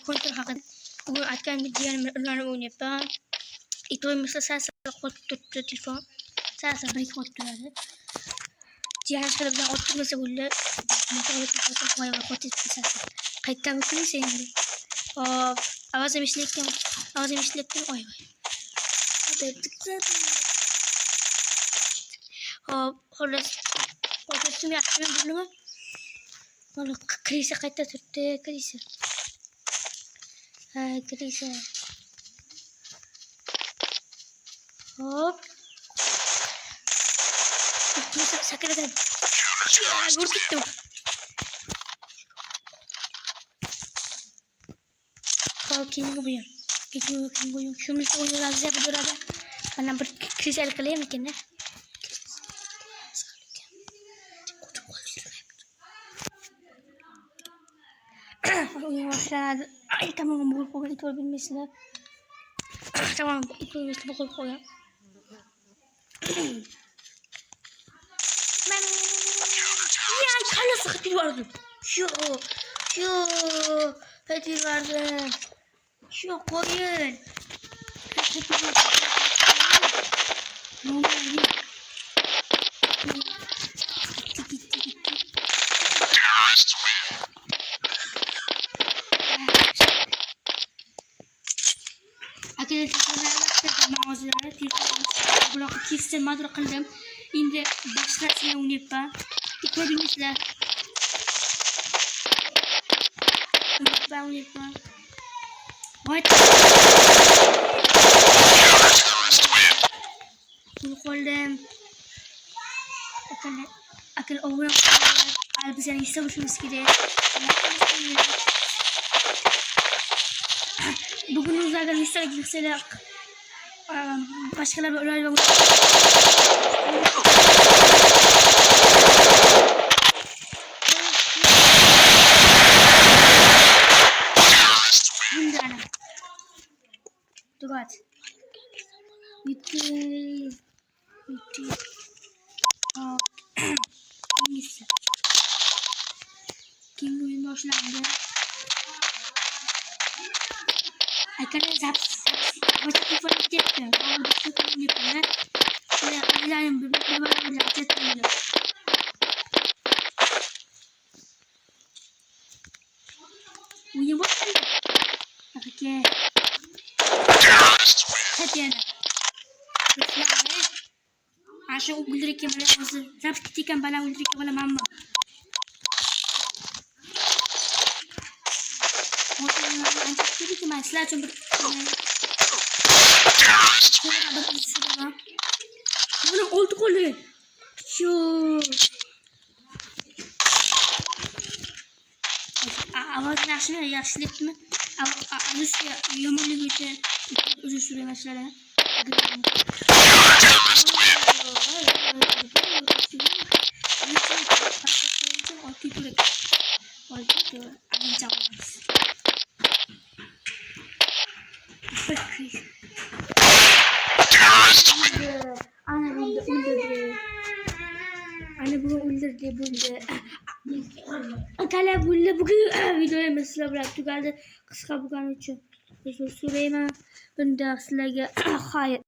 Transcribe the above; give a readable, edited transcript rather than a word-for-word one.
kontrol haqida. Bugün aytgan videolarni o'ynayapman. Ito'yimizda sasa qolib turibdi telefon. Sasa qolib turadi. Jiyan bilan o'tirmasa bo'ldi. Qaytadan o'tirsa endi. Hop, ovozim ishlayotgan. Oy. Hop, xolos. O'tirishim yaxshi bo'ldimi? Mana kirisa qayta turibdi, kirisa. Kirisa. Hop. Sakradan. Vurdum. Kim bu ya? Kim bu? Şunu oynayan size bu arada. Bana bir kristal kılıyor ki ne? Oynayan ay tamam bu koyun ito bilmesiler. Tamam ito bilmesiler bu koyun. Ben ya kalası hadi vardı. Şu hadi vardı. Şu koyun. Arkadaşlar kesin mağdur kıldım. Şimdi başkasına oynayıp gördüğünüzler. Ben oynayıp koydum. Akıl oğlan elbisenin hisse başımız gibi. Bugün uzaktan hisse girseler başkaları öyle bir Durat. Bitti. Hangisi? Kim oyun başlandı? Arkadaşlar başka bir fark ettim. Ama bir şey yapıyorum. Şöyle acayip bir var olacak. Uyum var mı? Okey. Hadi yana. Aşağı uldururken bana hazır. Zapt gittikken bana uldururken bana mamma. Ancak tabii ki mesela çünkü bunu oldu kolu. Şu. Avaz yaşlı etme. Rusya yomurlu güçe uzun süre mesela. Anne bunu öldürdü. Kale bugün videoya mesela bıraktık. Kısa bu kan için. Süleyman. Ben de sizlerle hayır.